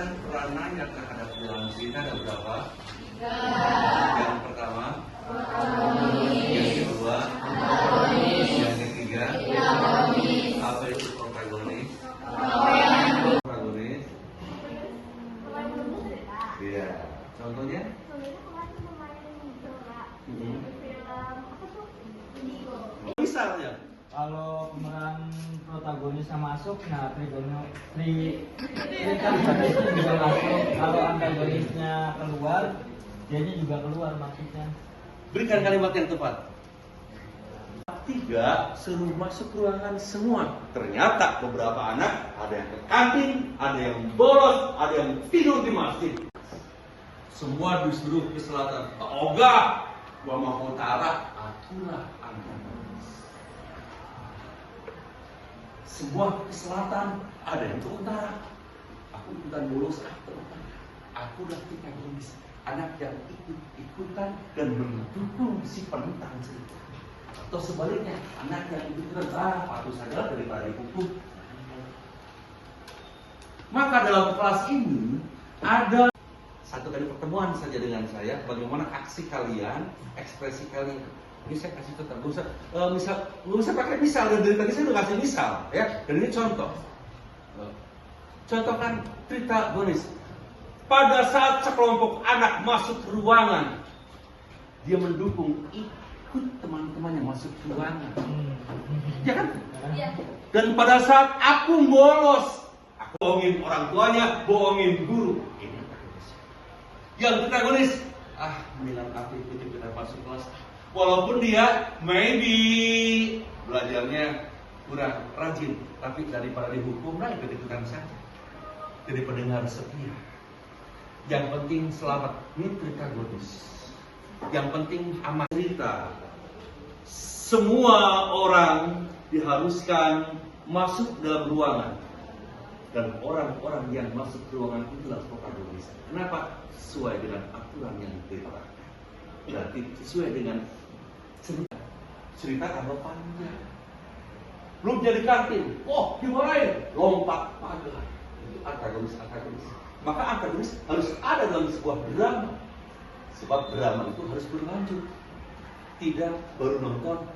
menceritakan peranannya terhadap dalam cerita ada berapa? Yang pertama, yang kedua, yang ketiga, apa itu protagonis? Protagonis? Iya. Contohnya? Misalnya, kalau pemeran protagonisnya masuk, nah trigonisnya juga masuk. Kalau antagonisnya keluar, dianya juga keluar maksudnya. Berikan kalimat yang tepat. Tiga, suruh masuk ruangan semua. Ternyata beberapa anak ada yang ke kantin, ada yang bolos, ada yang tidur di masjid. Semua disuruh ke selatan. Oga, gua mau ke utara. Akulah antagonis. Semua ke selatan, ada yang ke utara. Aku ikutan bolos ke utara. Aku udah protagonis. Anak yang ikut-ikutan dan mendukung si penentang cerita. Atau sebaliknya, anak yang ikut-ikutan patuh saja daripada dihukum. Maka dalam kelas ini ada satu kali pertemuan saja dengan saya, bagaimana aksi kalian, ekspresi kalian. Ini saya kasih contoh, nggak usah pakai misal, dan dari tadi saya udah kasih misal, ya. Dan ini contoh. Contoh kan cerita Bonis. Pada saat sekelompok anak masuk ruangan, dia mendukung ikut teman-temannya masuk ruangan, ya kan? Ya. Dan pada saat aku bolos, aku bohongin orang tuanya, bohongin guru. Ini protagonis. Yang protagonis, mendingan aku ikutin kita masuk kelas. Walaupun dia maybe belajarnya kurang rajin, tapi daripada dihukum, ikut-ikutan saja. Jadi pendengar setia. Yang penting selamat, ini protagonis. Yang penting aman. Cerita. Semua orang diharuskan masuk dalam ruangan. Dan orang-orang yang masuk ke ruangan itulah protagonis. Kenapa? Sesuai dengan aturan yang ditetapkan. Berarti sesuai dengan cerita. Cerita tambah panjang. Belum jadi kantin, dimarahin, lompat pagar. Itu antagonis. Maka antagonis harus ada dalam sebuah drama. Sebab drama itu harus berlanjut. Tidak baru nonton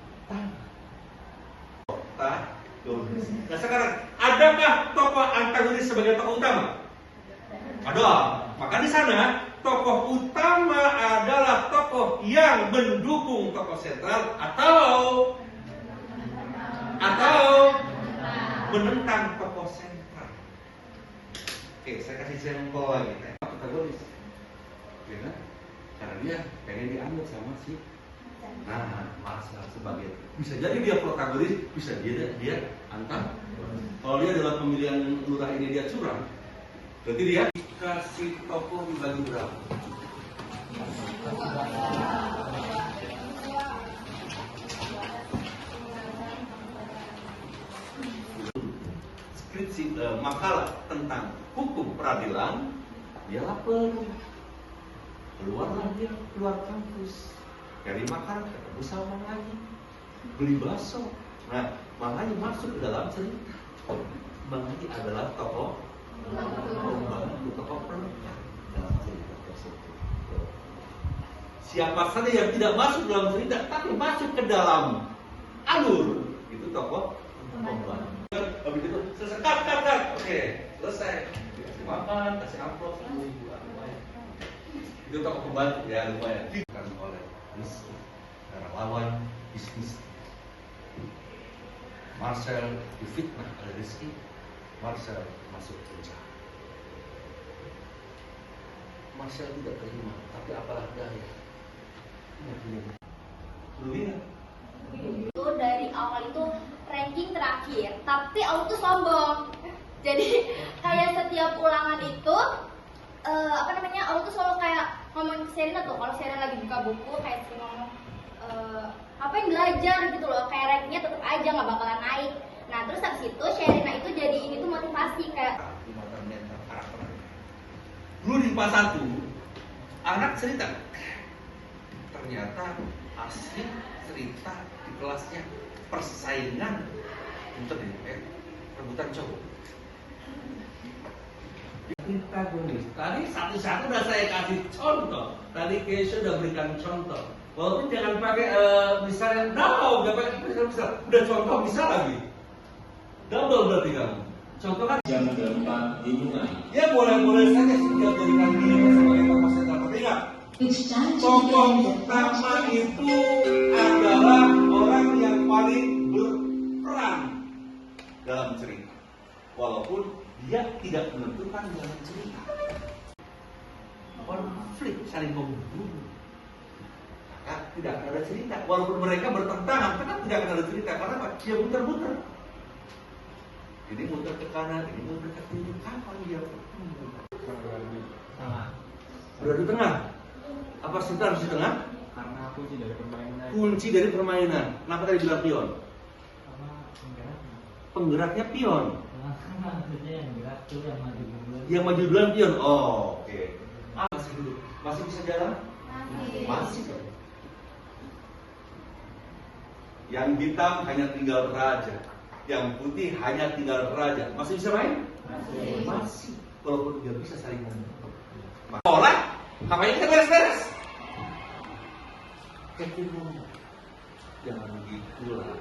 protagonis. Nah sekarang, adakah tokoh antagonis sebagai tokoh utama? Ada. Maka di sana tokoh utama adalah tokoh yang mendukung tokoh sentral atau menentang tokoh sentral. Oke, saya kasih sampel lagi. Protagonis, ya kan? Karena dia pengen diambil sama si masa sebagai. Bisa jadi dia protagonis, bisa jadi dia antagonis. Kalau dia dalam pemilihan lurah ini dia curang, berarti dia kasih tokoh dibagi berapa? Skripsi makalah tentang hukum peradilan, dia lapar, keluarlah dia keluar kampus, cari makan, ketemu sama lagi, beli bakso. Nah, makanya masuk ke dalam cerita. Bang Haji adalah tokoh penentang dalam cerita tersebut. Siapa saja yang tidak masuk dalam cerita tapi masuk ke dalam alur, itu tokoh pembantu. Habis itu selesai, cut. Oke, selesai. Kasih makan, kasih amplop, lumayan. Itu tokoh pembantu, ya lumayan. Bukan oleh Rizky, karena lawan bisnis. Marcel difitnah oleh Rizky, Marcel masuk penjara. Marcel tidak terima, tapi apalah daya. Itu dari awal itu ranking terakhir, tapi aku tuh sombong. Jadi kayak setiap ulangan itu aku tuh selalu kayak ngomong ke Serena tuh, kalau Serena lagi buka buku kayak sering ngomong apa yang belajar gitu loh, kayak rankingnya tetap aja nggak bakalan naik. Nah terus habis itu Serena itu jadi ini tuh motivasi kayak dulu di IPA 1 anak cerita, ternyata asli cerita di kelasnya persaingan untuk rebutan cowok. Protagonis. Tadi satu-satu udah saya kasih contoh. Tadi Keisha udah berikan contoh. Walaupun jangan pakai misalnya no, nggak pakai misal. Udah contoh misal lagi. Double berarti kamu. Contoh kan Jangan gampang bingungan. ya boleh-boleh saja setiap jadikan diri sebagai kapasitas dapat ingat. Tokoh utama itu adalah orang yang paling berperan dalam cerita. Walaupun dia tidak menentukan dalam cerita. Konflik saling membunuh. Maka tidak akan ada cerita. Walaupun mereka bertentangan, tetap tidak akan ada cerita. Karena apa? Dia muter-muter. Ini muter ke kanan, ini muter ke kiri. Kapan dia bertemu? Sama. Berada di tengah. Apa cerita harus di tengah? Karena kunci dari permainan. Kunci dari permainan. Kenapa tadi bilang pion? Sama penggeraknya. Penggeraknya pion. Maksudnya yang gerak tuh yang maju duluan. Yang maju duluan pion. Oh, oke. Masih dulu. Masih bisa jalan? Masih. Yang hitam hanya tinggal raja. Yang putih hanya tinggal raja. Masih bisa main? Masih. Walaupun dia bisa saling membentuk. Sekolah, ngapain kita beres-beres? Jangan begitulah.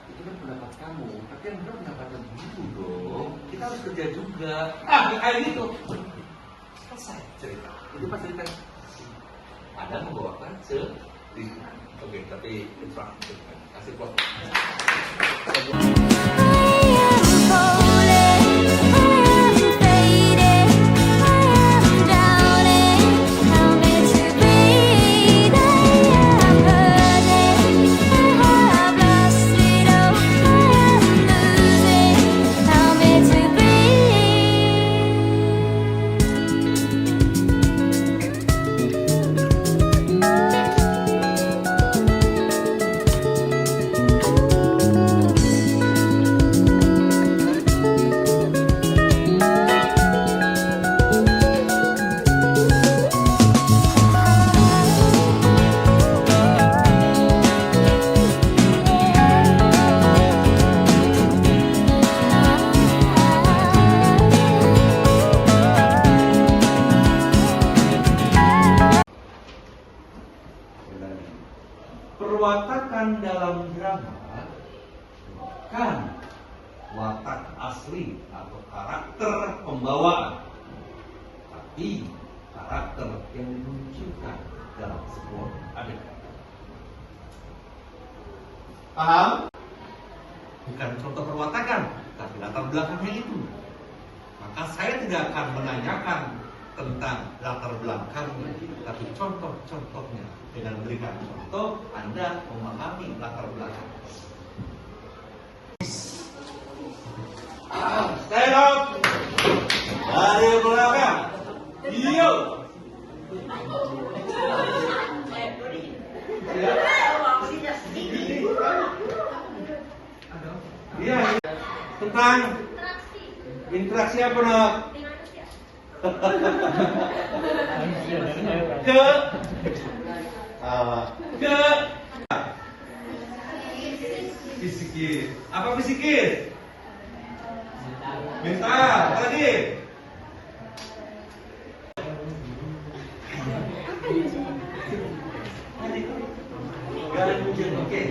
Itu kan pendapat kamu, tapi yang benar pendapatnya begitu dong. Kita harus kerja juga. Kayak gitu. Selesai cerita. Itu pas cerita. Ada membawakan cerita. Oke, tapi infrastruktur. Kasih plot. Perwatakan dalam drama kan watak asli atau karakter pembawaan, tapi karakter yang dimunculkan dalam sebuah adegan. Paham? Bukan contoh perwatakan, tapi latar belakangnya itu. Maka saya tidak akan menanyakan tentang latar belakangnya, tapi contoh-contohnya. Dengan memberikan contoh, Anda memahami latar belakang. Stand up. Dari belakang. Yo. Iya. Tentang interaksi apa nak? Ke fisikis. Apa fisikis? Mental. Tadi. Ganjil. Oke.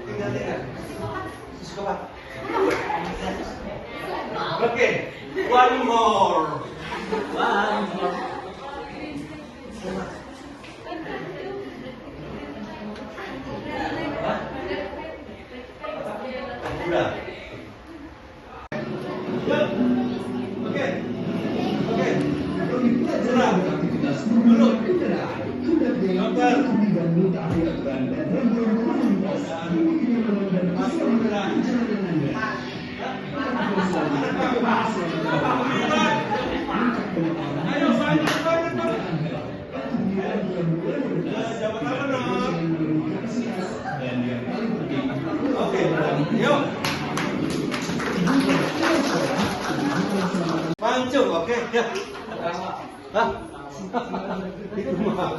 Tinggal lihat. Psikopat. Oke. One more. Udah. Oke. Serang. Dulu. Dokter. Ayo banyak. Jabat apa dong? Oke, yuk. Pancung, oke, ya. Hah? Itu mah.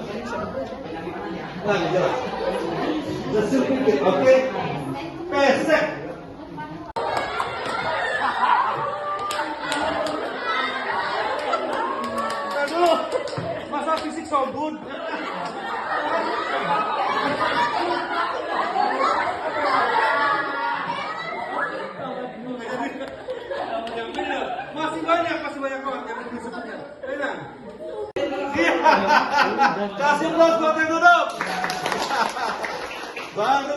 Lanjut. Oke. Pesek. Masa fisik sobun? Yang benar. Masih banyak banget yang disebutnya. Enak. Iya. Kasih plus buat yang duduk. Baru